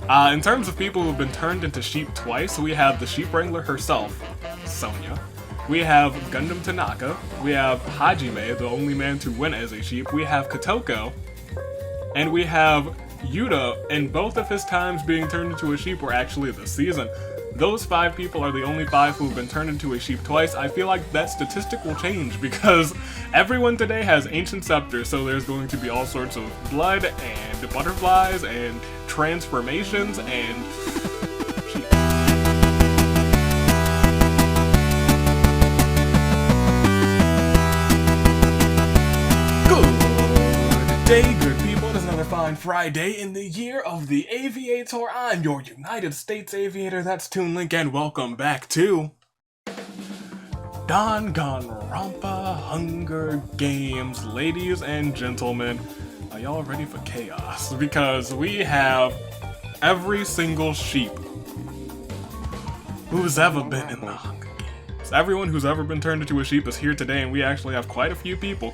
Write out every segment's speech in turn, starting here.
In terms of people who've been turned into sheep twice, we have the sheep wrangler herself, Sonya. We have Gundam Tanaka. We have Hajime, the only man to win as a sheep. We have Kotoko. And we have Yuta, and both of his times being turned into a sheep were actually this season. Those 5 people are the only 5 who've been turned into a sheep twice. I feel like that statistic will change because everyone today has ancient scepters, so there's going to be all sorts of blood and butterflies and transformations and sheep. Good day, good people. It is another fine Friday in the year of the Aviator. I'm your United States Aviator, that's Toon Link, and welcome back to Danganronpa Hunger Games. Ladies and gentlemen, are y'all ready for chaos? Because we have every single sheep who's ever been in the Hunger Games. Everyone who's ever been turned into a sheep is here today, and we actually have quite a few people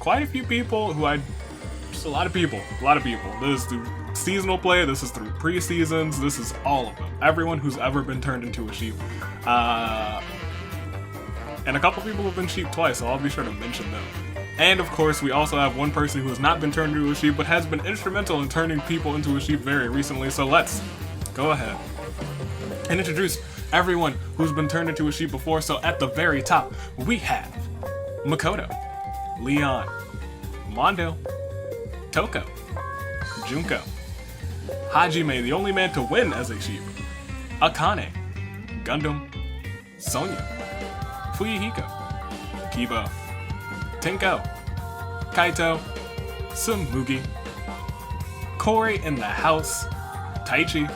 who just a lot of people. This is through seasonal play, this is through pre-seasons, this is all of them. Everyone who's ever been turned into a sheep. And a couple people have been sheep twice, so I'll be sure to mention them. And of course, we also have one person who has not been turned into a sheep, but has been instrumental in turning people into a sheep very recently, so let's go ahead and introduce everyone who's been turned into a sheep before. So at the very top, we have Makoto, Leon, Mondo, Toko, Junko, Hajime, the only man to win as a sheep, Akane, Gundam, Sonya, Fuyuhiko, Kiba, Tenko, Kaito, Samugi, Kori in the house, Taichi,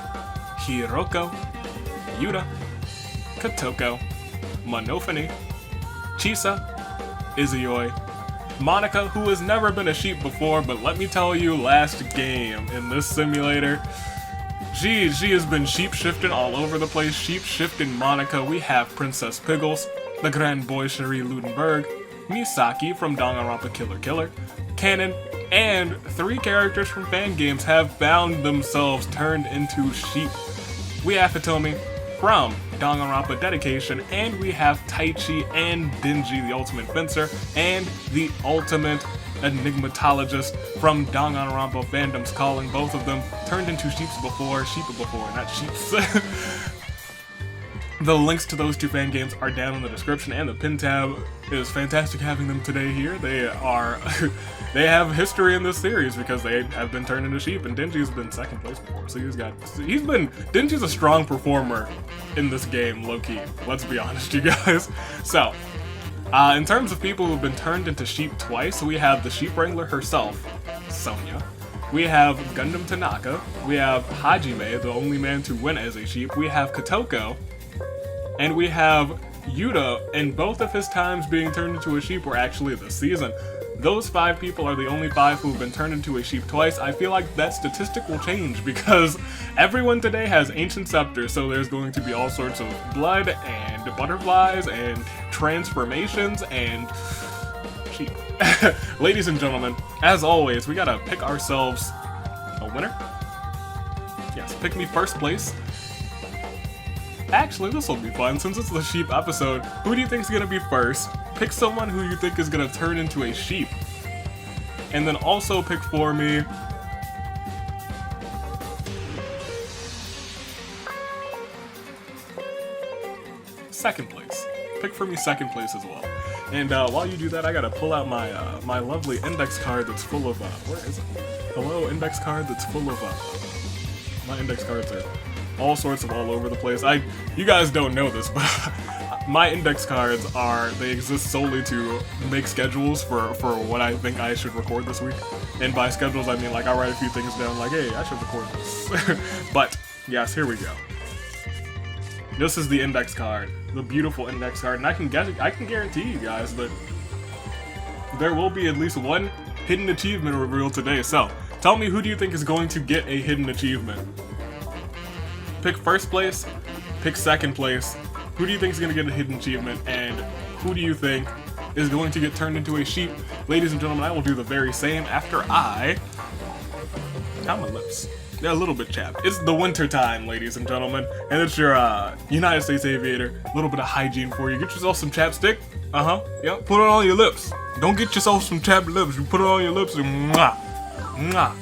Hiroko, Yuta, Kotoko, Monofani, Chisa, Izuyoi, Monica, who has never been a sheep before, but let me tell you, last game in this simulator, she has been sheep-shifting all over the place, sheep-shifting Monica. We have Princess Piggles, the Grand Boy Cherie Ludenberg, Misaki from Danganronpa Killer Killer, Canon, and 3 characters from fan games have found themselves turned into sheep. We have Hitomi from Danganronpa Dedication, and we have Taichi and Denji, the ultimate fencer, and the ultimate enigmatologist from Danganronpa Fandom's Calling. Both of them turned into sheep before, not sheeps. The links to those 2 fan games are down in the description, and the pin tab. It is fantastic having them today here. They have history in this series because they have been turned into sheep, and Denji's been 2nd place before, so Denji's a strong performer in this game, low-key. Let's be honest, you guys. So, in terms of people who've been turned into sheep twice, we have the sheep wrangler herself, Sonya. We have Gundam Tanaka. We have Hajime, the only man to win as a sheep. We have Kotoko. And we have Yuta, and both of his times being turned into a sheep were actually this season. Those 5 people are the only 5 who've been turned into a sheep twice. I feel like that statistic will change because everyone today has ancient scepters, so there's going to be all sorts of blood and butterflies and transformations and sheep. Ladies and gentlemen, as always, we gotta pick ourselves a winner. Yes, pick me 1st place. Actually, this will be fun since it's the sheep episode. Who do you think is gonna be first? Pick someone who you think is gonna turn into a sheep. And then also pick for me second place. Pick for me 2nd place as well. And while you do that, I gotta pull out my my lovely index card that's full of where is it? Hello, index card that's full of my index cards are all sorts of all over the place. You guys don't know this, but my index cards they exist solely to make schedules for what I think I should record this week. And by schedules, I mean like I write a few things down like, hey, I should record this. But yes, here we go. This is the index card, the beautiful index card, and I can guarantee you guys that there will be at least one hidden achievement revealed today. So tell me, who do you think is going to get a hidden achievement? Pick 1st place, pick 2nd place. Who do you think is going to get a hidden achievement, and who do you think is going to get turned into a sheep? Ladies and gentlemen, I will do the very same after I count my lips. Yeah, a little bit chapped. It's the winter time, ladies and gentlemen, and it's your United States Aviator. A little bit of hygiene for you. Get yourself some chapstick. Yeah, put it on your lips. Don't get yourself some chapped lips. You put it on your lips and mwah, mwah.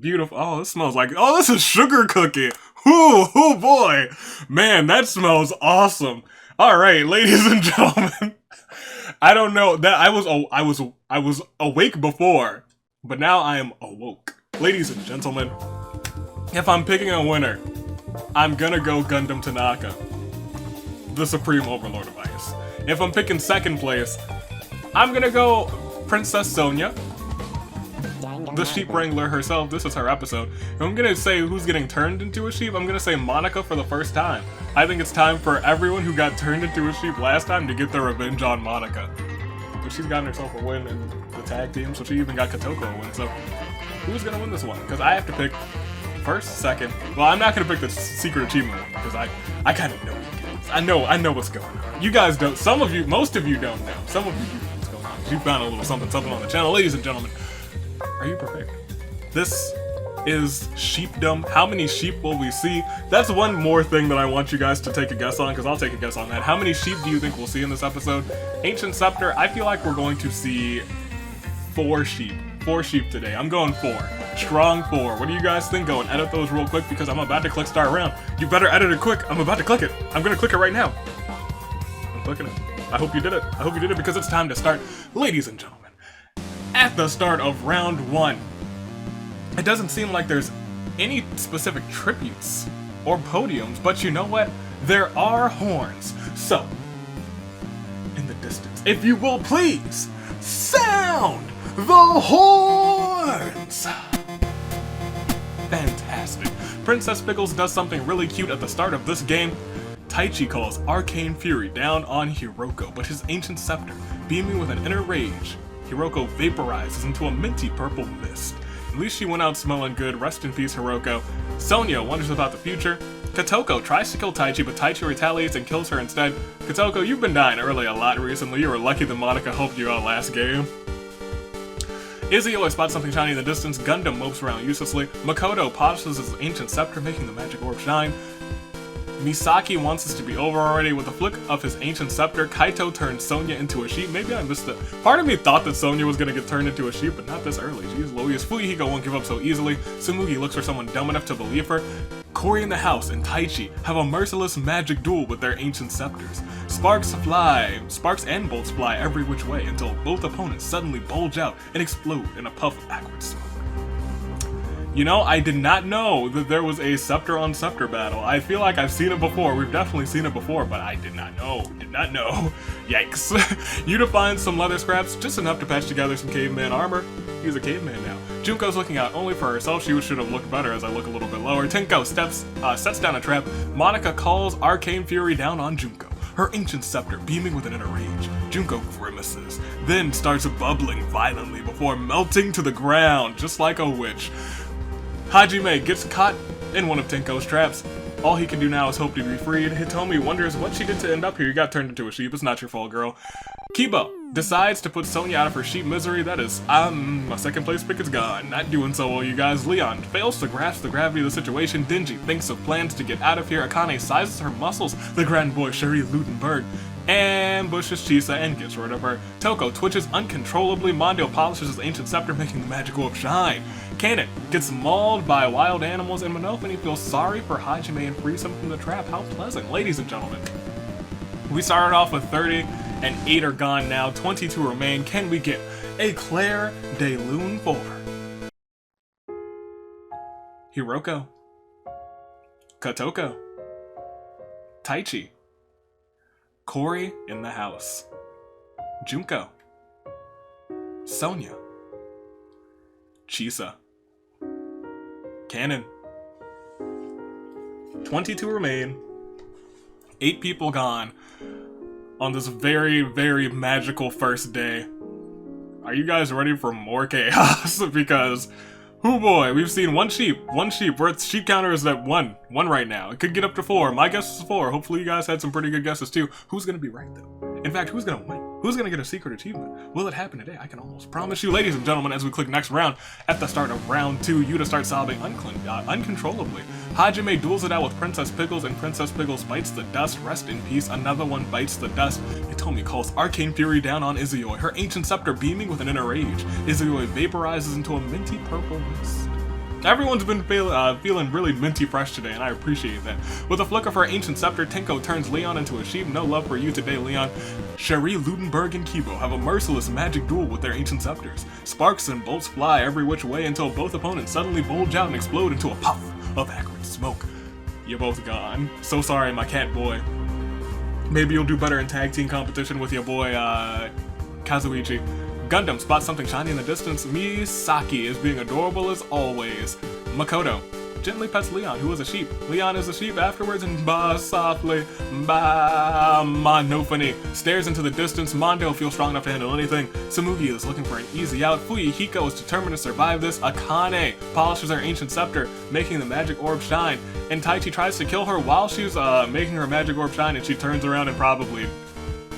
Beautiful. Oh, this smells like, oh, this is sugar cookie. Ooh, oh boy. Man, that smells awesome. All right, ladies and gentlemen. I don't know that I was awake before, but now I am awoke. Ladies and gentlemen, if I'm picking a winner, I'm gonna go Gundam Tanaka, the Supreme Overlord of Ice. If I'm picking second place, I'm gonna go Princess Sonia, the sheep wrangler herself. This is her episode. If I'm gonna say who's getting turned into a sheep, I'm gonna say Monica for the first time. I think it's time for everyone who got turned into a sheep last time to get their revenge on Monica. But she's gotten herself a win in the tag team, so she even got Katoko a win. So who's gonna win this one? Because I have to pick first, second. Well, I'm not gonna pick the secret achievement one because I kind of know what it is. I know what's going on. You guys don't. Some of you, most of you don't know. Some of you do know what's going on. You found a little something on the channel, ladies and gentlemen. Are you prepared? This is sheepdom. How many sheep will we see? That's one more thing that I want you guys to take a guess on, because I'll take a guess on that. How many sheep do you think we'll see in this episode? Ancient Scepter, I feel like we're going to see 4 sheep. 4 sheep today. I'm going 4. Strong 4. What do you guys think? Go and edit those real quick because I'm about to click start round. You better edit it quick. I'm about to click it. I'm gonna click it right now. I'm clicking it. I hope you did it. I hope you did it because it's time to start. Ladies and gentlemen, at the start of round 1, it doesn't seem like there's any specific tributes or podiums, but you know what? There are horns. So, in the distance, if you will please, sound the horns! Fantastic. Princess Pickles does something really cute at the start of this game. Taichi calls Arcane Fury down on Hiroko, but his ancient scepter, beaming with an inner rage, Hiroko vaporizes into a minty purple mist. At least she went out smelling good. Rest in peace, Hiroko. Sonia wonders about the future. Katoko tries to kill Taichi, but Taichi retaliates and kills her instead. Katoko, you've been dying early a lot recently. You were lucky that Monica helped you out last game. Izzy always spots something shiny in the distance. Gundam mopes around uselessly. Makoto polishes his ancient scepter, making the magic orb shine. Misaki wants this to be over already. With a flick of his ancient scepter, Kaito turns Sonia into a sheep. Maybe I missed it. Part of me thought that Sonia was gonna get turned into a sheep, but not this early. Jeez Louise. Fuyuhiko won't give up so easily. Tsumugi looks for someone dumb enough to believe her. Cory in the house and Taichi have a merciless magic duel with their ancient scepters. Sparks and bolts fly every which way until both opponents suddenly bulge out and explode in a puff of acrid smoke. You know, I did not know that there was a scepter on scepter battle. I feel like I've seen it before. We've definitely seen it before, but I did not know. Yikes. Yuta finds some leather scraps, just enough to patch together some caveman armor. He's a caveman now. Junko's looking out only for herself. She should have looked better as I look a little bit lower. Tenko sets down a trap. Monica calls Arcane Fury down on Junko, her ancient scepter beaming with an inner rage. Junko grimaces, then starts bubbling violently before melting to the ground, just like a witch. Hajime gets caught in one of Tenko's traps. All he can do now is hope to be freed. Hitomi wonders what she did to end up here. You got turned into a sheep. It's not your fault, girl. Kibo decides to put Sonia out of her sheep misery. That is, my second place pick is gone. Not doing so well, you guys. Leon fails to grasp the gravity of the situation. Denji thinks of plans to get out of here. Akane sizes her muscles. The grand boy Sherry Ludenberg ambushes Chisa and gets rid of her. Toko twitches uncontrollably. Mondo polishes his ancient scepter, making the magic orb shine. Kanen gets mauled by wild animals, and Monofini feels sorry for Hajime and frees him from the trap. How pleasant. Ladies and gentlemen, we started off with 30, and 8 are gone now. 22 remain. Can we get a Claire de Lune 4? Hiroko, Katoko, Taichi, Cory in the house, Junko, Sonia, Chisa, Kanen. 22 remain. 8 people gone on this very, very magical first day. Are you guys ready for more chaos? Because, oh boy, we've seen one sheep. We're sheep counter is at 1 right now. It could get up to 4. My guess is 4. Hopefully you guys had some pretty good guesses too. Who's gonna be right though? In fact, who's gonna win? Who's gonna get a secret achievement? Will it happen today? I can almost promise you, ladies and gentlemen, as we click next round. At the start of round 2, Yuta starts sobbing uncontrollably. Hajime duels it out with Princess Pickles, and Princess Pickles bites the dust. Rest in peace. Another one bites the dust. Hitomi calls Arcane Fury down on Izuyoi, her ancient scepter beaming with an inner rage. Izuyoi vaporizes into a minty purple mist. Everyone's been feeling really minty fresh today, and I appreciate that. With a flick of her ancient scepter, Tenko turns Leon into a sheep. No love for you today, Leon. Cherie, Ludenberg, and Kibo have a merciless magic duel with their ancient scepters. Sparks and bolts fly every which way until both opponents suddenly bulge out and explode into a puff of acrid smoke. You're both gone. So sorry, my cat boy. Maybe you'll do better in tag team competition with your boy, Kazuichi. Gundam spots something shiny in the distance. Misaki is being adorable as always. Makoto gently pets Leon, who is a sheep. Leon is a sheep afterwards, and ba softly, ba Monophony stares into the distance. Mondo feels strong enough to handle anything. Tsumugi is looking for an easy out. Fuyuhiko is determined to survive this. Akane polishes her ancient scepter, making the magic orb shine. And Taichi tries to kill her while she's making her magic orb shine, and she turns around and probably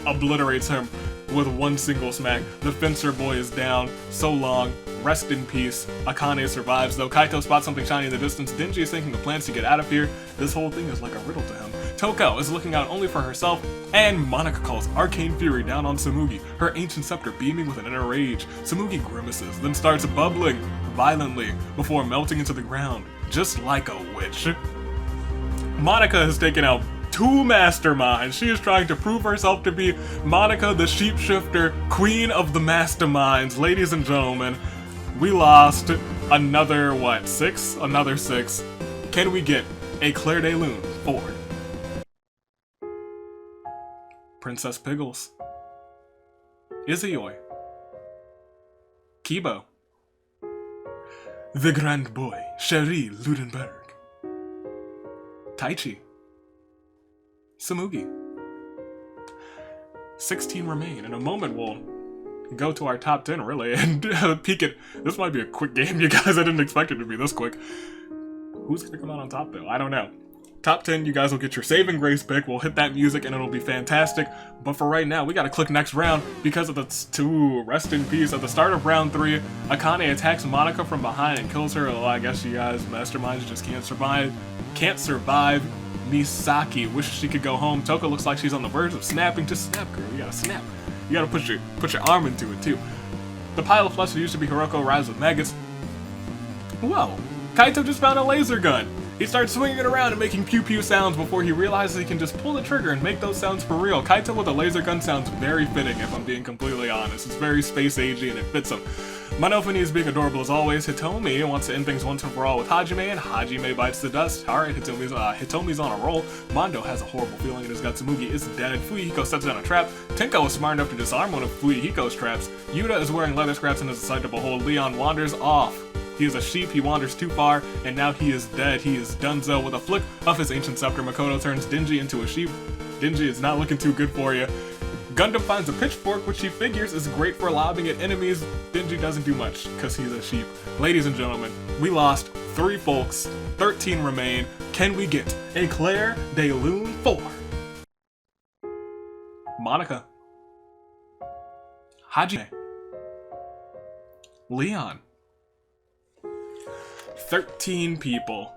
obliterates him with one single smack. The fencer boy is down. So long. Rest in peace. Akane survives, though. Kaito spots something shiny in the distance. Denji is thinking of plans to get out of here. This whole thing is like a riddle to him. Toko is looking out only for herself, and Monica calls Arcane Fury down on Tsumugi, her ancient scepter beaming with an inner rage. Tsumugi grimaces, then starts bubbling violently before melting into the ground, just like a witch. Monica has taken out 2 masterminds. She is trying to prove herself to be Monica the Sheepshifter, queen of the masterminds. Ladies and gentlemen, we lost another, what, 6? Another 6. Can we get a Claire de Lune forward? Princess Pickles. Izuyoi. Kibo. The Grand Boy, Cherie Ludenberg. Taichi. Tsumugi. 16 remain. In a moment, we'll go to our top 10, really, and peek it. This might be a quick game, you guys. I didn't expect it to be this quick. Who's gonna come out on top, though? I don't know. Top 10, you guys will get your saving grace pick. We'll hit that music, and it'll be fantastic. But for right now, we gotta click next round because of the 2. Rest in peace. At the start of round 3, Akane attacks Monica from behind and kills her. Oh, I guess you guys, masterminds, just can't survive. Misaki wishes she could go home. Toko looks like she's on the verge of snapping. Just snap, girl. You gotta snap. You gotta put your arm into it, too. The pile of flesh that used to be Hiroko arrives with maggots. Whoa. Kaito just found a laser gun. He starts swinging it around and making pew-pew sounds before he realizes he can just pull the trigger and make those sounds for real. Kaito with a laser gun sounds very fitting, if I'm being completely honest. It's very space-agey and it fits him. Monophony is being adorable as always. Hitomi wants to end things once and for all with Hajime, and Hajime bites the dust. Alright, Hitomi's on a roll. Mondo has a horrible feeling in his gut. Tsumugi is dead. Fuyuhiko sets down a trap. Tenko is smart enough to disarm one of Fuyuhiko's traps. Yuta is wearing leather scraps and is a sight to behold. Leon wanders off. He is a sheep, he wanders too far, and now he is dead. He is donezo. With a flick of his ancient scepter, Makoto turns Denji into a sheep. Denji is not looking too good for you. Gundam finds a pitchfork, which he figures is great for lobbing at enemies. Denji doesn't do much, because he's a sheep. Ladies and gentlemen, we lost 3 folks, 13 remain. Can we get a Claire de Lune 4? Monica. Hajime. Leon. 13 people.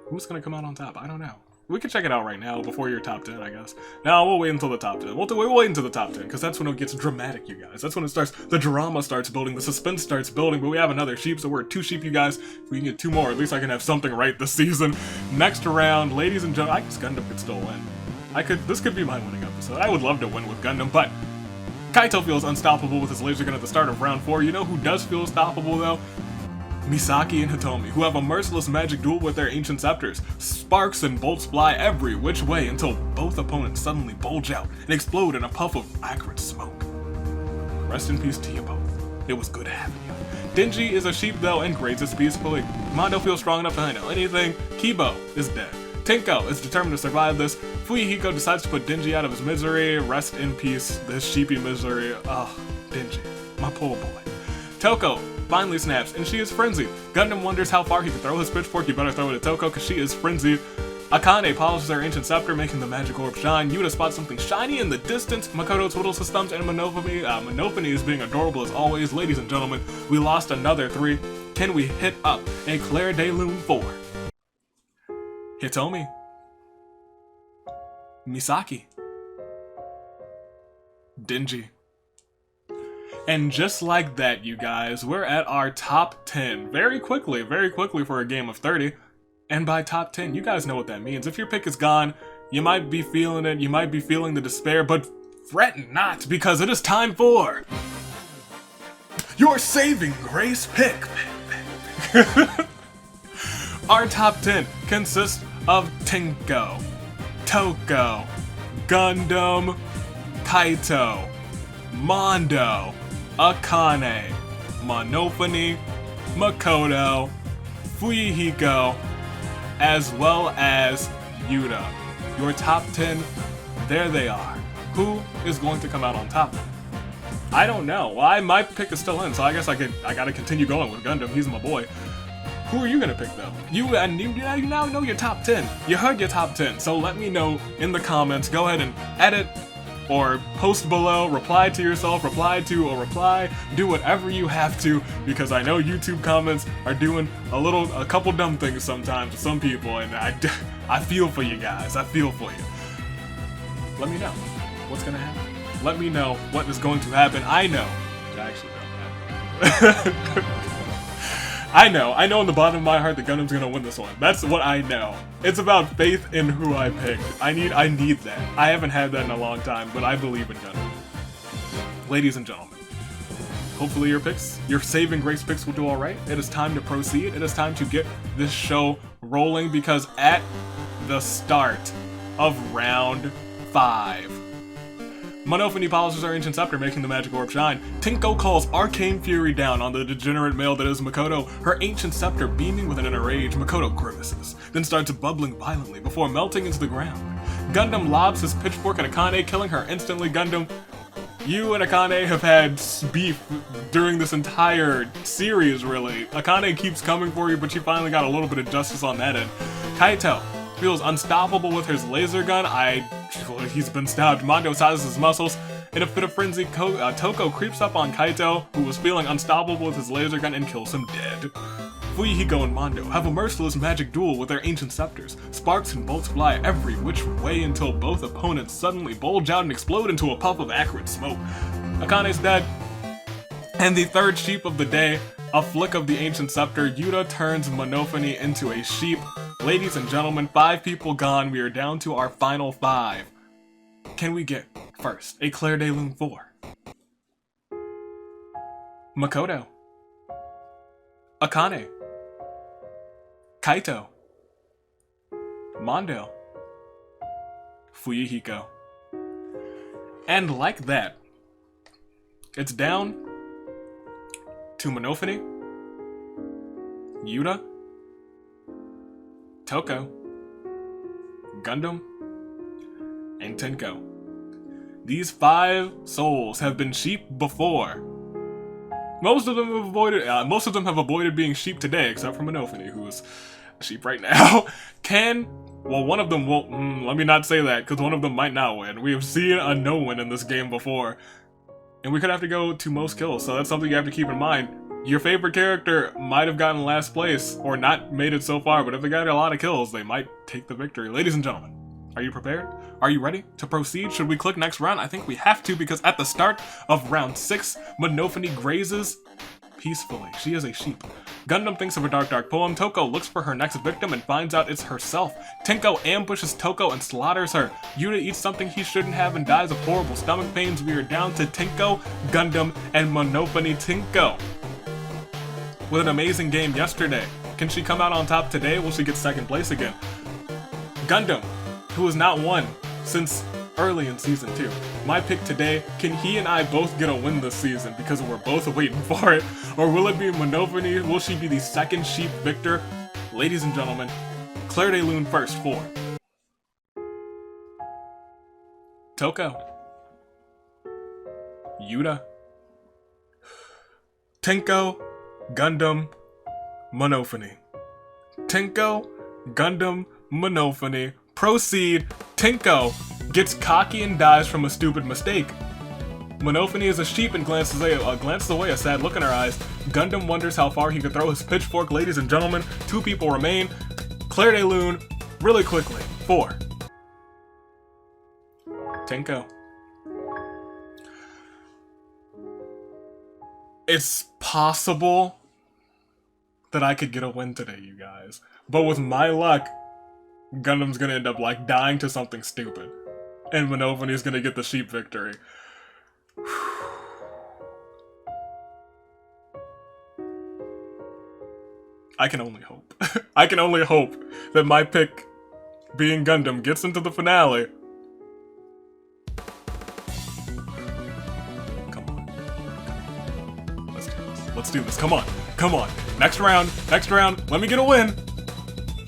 Who's gonna come out on top? I don't know. We can check it out right now before your top 10, I guess. No, we'll wait until the top 10. We'll wait until the top 10, because that's when it gets dramatic, you guys. That's when it starts, the drama starts building, the suspense starts building, but we have another sheep, so we're at 2 sheep, you guys. If we can get 2 more, at least I can have something right this season. Next round, ladies and gentlemen, I guess Gundam could still win. This could be my winning episode. I would love to win with Gundam, but Kaito feels unstoppable with his laser gun at the start of round 4. You know who does feel unstoppable, though? Misaki and Hitomi, who have a merciless magic duel with their ancient scepters. Sparks and bolts fly every which way until both opponents suddenly bulge out and explode in a puff of acrid smoke. Rest in peace to you both. It was good having you. Denji is a sheep, though, and grades us peacefully. Mondo feels strong enough to handle anything. Kibo is dead. Tenko is determined to survive this. Fuyuhiko decides to put Denji out of his misery. Rest in peace, this sheepy misery. Oh, Denji, my poor boy. Toko finally snaps, and she is frenzied. Gundam wonders how far he can throw his pitchfork. You better throw it at Toko, because she is frenzied. Akane polishes her ancient scepter, making the magic orb shine. Yuta spots something shiny in the distance. Makoto twiddles his thumbs, and Monofumi is being adorable as always. Ladies and gentlemen, we lost another 3. Can we hit up a Claire de Lune 4? Hitomi. Misaki. Denji. And just like that, you guys, we're at our top 10 very quickly for a game of 30. And by top 10, you guys know what that means. If your pick is gone, you might be feeling it, you might be feeling the despair, but fret not, because it is time for your saving grace pick. Our top 10 consists of Tenko, Toko, Gundam, Kaito, Mondo, Akane, Monofumi, Makoto, Fuyuhiko, as well as Yuta. Your top 10, there they are. Who is going to come out on top? I don't know. Well, my pick is still in, so I guess I gotta continue going with Gundam. He's my boy. Who are you gonna pick though? You now know your top 10. You heard your top 10, so let me know in the comments. Go ahead and edit or post below, reply to yourself, reply to a reply, do whatever you have to, because I know YouTube comments are doing a couple dumb things sometimes to some people, and I feel for you guys, I feel for you. Let me know what's gonna happen. Let me know what is going to happen. I know. I actually don't know. I know in the bottom of my heart that Gundam's gonna win this one. That's what I know. It's about faith in who I picked. I need that. I haven't had that in a long time, but I believe in Gundam. Ladies and gentlemen, hopefully your saving grace picks will do alright. It is time to proceed. It is time to get this show rolling, because at the start of round 5, Monofumi polishes her ancient scepter, making the magic orb shine. Tenko calls arcane fury down on the degenerate male that is Makoto, her ancient scepter beaming with an inner rage. Makoto grimaces, then starts bubbling violently before melting into the ground. Gundam lobs his pitchfork at Akane, killing her instantly. Gundam, you and Akane have had beef during this entire series, really. Akane keeps coming for you, but you finally got a little bit of justice on that end. Kaito feels unstoppable with his laser gun. He's been stabbed. Mondo sizes his muscles. In a fit of frenzy, Toko creeps up on Kaito, who was feeling unstoppable with his laser gun, and kills him dead. Fuyuhiko and Mondo have a merciless magic duel with their ancient scepters. Sparks and bolts fly every which way until both opponents suddenly bulge out and explode into a puff of acrid smoke. Akane's dead. And the third sheep of the day, a flick of the ancient scepter, Yuta turns Monofumi into a sheep. Ladies and gentlemen, 5 people gone. We are down to our final 5. Can we get, first, a Claire de Lune 4? Makoto. Akane. Kaito. Mondo. Fuyuhiko. And like that, it's down to Monofumi, Yuta, Toko, Gundam, and Tenko. These 5 souls have been sheep before. Most of them have avoided being sheep today, except for Monofumi, who is a sheep right now. One of them won't. Let me not say that, because one of them might not win. We have seen a no-win in this game before, and we could have to go to most kills. So that's something you have to keep in mind. Your favorite character might have gotten last place, or not made it so far, but if they got a lot of kills, they might take the victory. Ladies and gentlemen, are you prepared? Are you ready to proceed? Should we click next round? I think we have to, because at the start of round 6, Monofumi grazes peacefully. She is a sheep. Gundam thinks of a dark poem. Toko looks for her next victim and finds out it's herself. Tenko ambushes Toko and slaughters her. Yuta eats something he shouldn't have and dies of horrible stomach pains. We are down to Tenko, Gundam, and Monofumi. Tenko with an amazing game yesterday. Can she come out on top today? Will she get second place again? Gundam, who has not won since early in season 2. My pick today, can he and I both get a win this season because we're both waiting for it? Or will it be Monofumi? Will she be the second sheep victor? Ladies and gentlemen, Claire de Lune first for Toko, Yuta, Tenko, Gundam, Monofumi. Tenko, Gundam, Monophony. Proceed. Tinko gets cocky and dies from a stupid mistake. Monophony is a sheep and glances away, a sad look in her eyes. Gundam wonders how far he could throw his pitchfork. Ladies and gentlemen, 2 people remain. Claire de Lune, really quickly. 4. Tinko. It's possible that I could get a win today, you guys. But with my luck, Gundam's gonna end up, like, dying to something stupid. And Monophony's gonna get the sheep victory. I can only hope. I can only hope that my pick, being Gundam, gets into the finale. Come on. Let's do this. Come on. Come on. Next round. Next round. Let me get a win.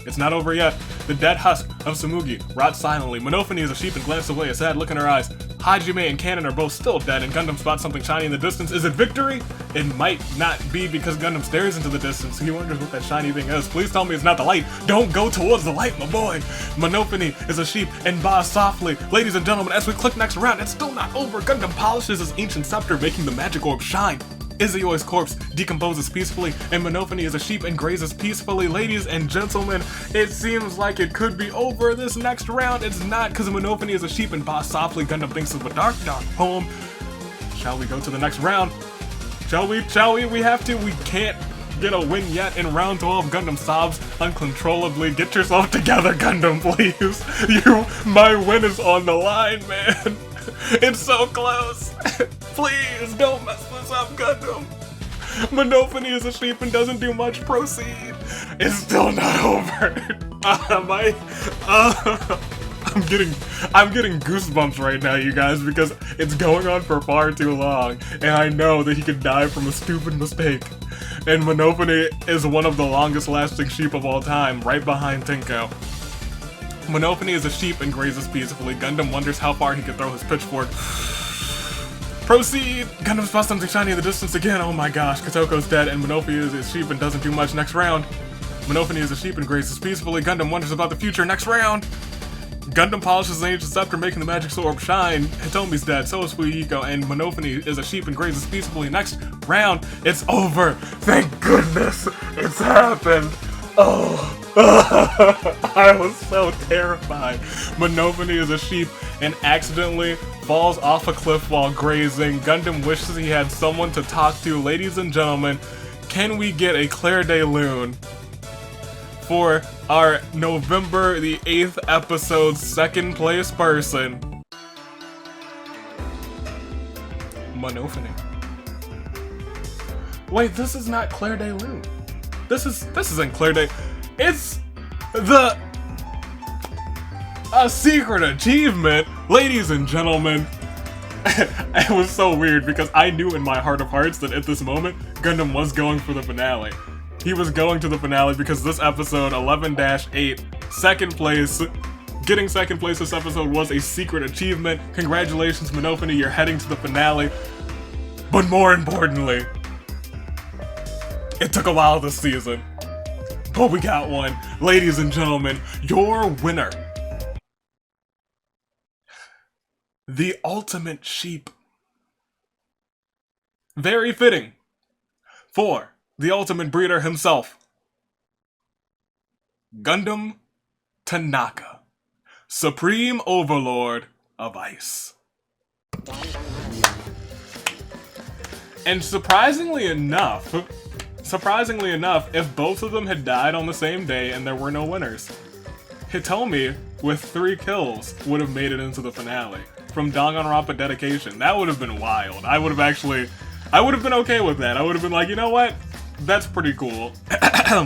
It's not over yet. The dead husk of Tsumugi rots silently. Monophony is a sheep and glances away, a sad look in her eyes. Hajime and Cannon are both still dead, and Gundam spots something shiny in the distance. Is it victory? It might not be, because Gundam stares into the distance. He wonders what that shiny thing is. Please tell me it's not the light. Don't go towards the light, my boy. Monophony is a sheep and bows softly. Ladies and gentlemen, as we click next round, it's still not over. Gundam polishes his ancient scepter, making the magic orb shine. Izuyo's corpse decomposes peacefully, and Monophony is a sheep and grazes peacefully. Ladies and gentlemen, it seems like it could be over this next round. It's not, because Monophony is a sheep and bows softly. Gundam thinks of a dark poem. Shall we go to the next round? Shall we? Shall we? We have to. We can't get a win yet in round 12. Gundam sobs uncontrollably. Get yourself together, Gundam, please. My win is on the line, man. It's so close. Please don't mess this up, Gundam. Monophony is a sheep and doesn't do much. Proceed. It's still not over. I'm getting goosebumps right now, you guys, because it's going on for far too long, and I know that he could die from a stupid mistake. And Monophony is one of the longest lasting sheep of all time, right behind Tinko. Monophony is a sheep and grazes peacefully. Gundam wonders how far he can throw his pitchfork. Proceed! Gundam spots something shiny in the distance again. Oh my gosh, Kotoko's dead, and Monophony is a sheep and doesn't do much. Next round. Monophony is a sheep and grazes peacefully. Gundam wonders about the future. Next round. Gundam polishes the ancient scepter, making the magic orb shine. Hitomi's dead, so is Fuyuhiko, and Monophony is a sheep and grazes peacefully. Next round. It's over. Thank goodness it's happened. Oh. I was so terrified. Monophony is a sheep and accidentally falls off a cliff while grazing. Gundam wishes he had someone to talk to. Ladies and gentlemen, can we get a Claire de Lune for our November the 8th episode 2nd place person? Monophony. Wait, this is not Claire de Lune. This isn't Claire de... It's a secret achievement, ladies and gentlemen. It was so weird because I knew in my heart of hearts that at this moment, Gundam was going for the finale. He was going to the finale because this episode, 11-8, second place, getting second place this episode was a secret achievement. Congratulations, Monophony, you're heading to the finale. But more importantly, it took a while this season. But we got one. Ladies and gentlemen, your winner. The ultimate sheep. Very fitting for the ultimate breeder himself. Gundam Tanaka, Supreme Overlord of Ice. And surprisingly enough, if both of them had died on the same day and there were no winners, Hitomi, with 3 kills, would have made it into the finale from Danganronpa Dedication. That would have been wild. I would have been okay with that. I would have been like, you know what? That's pretty cool.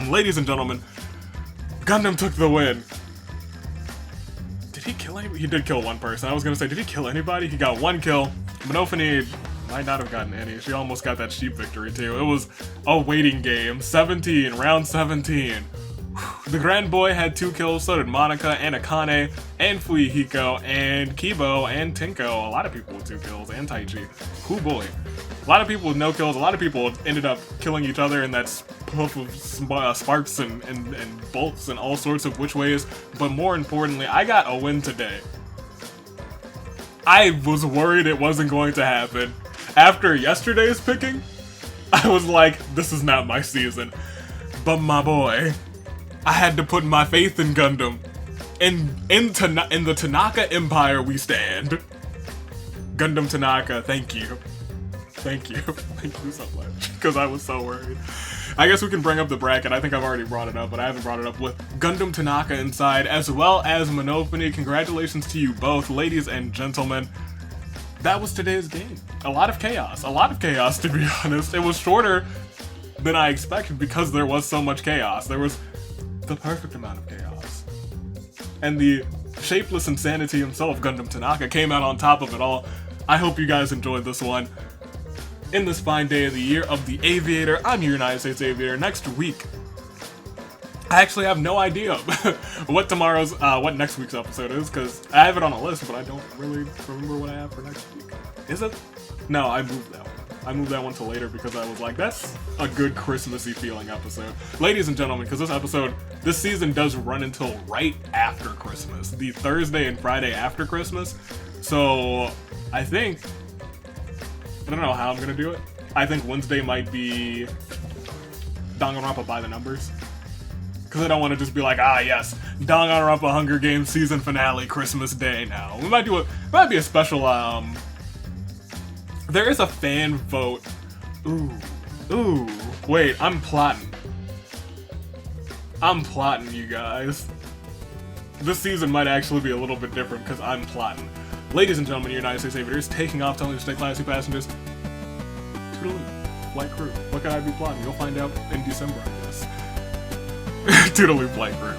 Ladies and gentlemen, Gundam took the win. Did he kill anybody? He did kill one person. I was gonna say, did he kill anybody? He got 1 kill. Monophony might not have gotten any. She almost got that sheep victory too. It was a waiting game. 17, round 17. The Grand Boy had 2 kills, so did Monica and Akane and Fuyuhiko and Kibo and Tinko. A lot of people with 2 kills, and Taichi. Cool boy. A lot of people with no kills, a lot of people ended up killing each other in that puff of sparks and bolts and all sorts of which ways, but more importantly, I got a win today. I was worried it wasn't going to happen. After yesterday's picking, I was like, this is not my season. But my boy, I had to put my faith in Gundam. In the Tanaka Empire we stand. Gundam Tanaka, thank you. Thank you. Thank you so much. Because I was so worried. I guess we can bring up the bracket. I think I've already brought it up, but I haven't brought it up with Gundam Tanaka inside, as well as Monophony. Congratulations to you both, ladies and gentlemen. That was today's game. A lot of chaos. A lot of chaos, to be honest. It was shorter than I expected because there was so much chaos. There was the perfect amount of chaos. And the shapeless insanity himself, Gundam Tanaka, came out on top of it all. I hope you guys enjoyed this one. In this fine day of the year of the Aviator, I'm your United States Aviator. Next week, I actually have no idea what next week's episode is, because I have it on a list, but I don't really remember what I have for next week. Is it? No, I moved that one. I moved that one to later because I was like, that's a good Christmassy feeling episode. Ladies and gentlemen, because this season does run until right after Christmas. The Thursday and Friday after Christmas. So, I don't know how I'm gonna do it. I think Wednesday might be Danganronpa by the numbers. Because I don't want to just be like, yes, Danganronpa Hunger Games season finale Christmas Day now. We might be a special, there is a fan vote. Ooh, wait, I'm plotting, you guys. This season might actually be a little bit different because I'm plotting. Ladies and gentlemen, your United States Aviators, taking off, telling you to stay classy, passengers. Toodaloo, flight crew. What could I be plotting? You'll find out in December, I guess. Toodaloo, flight crew.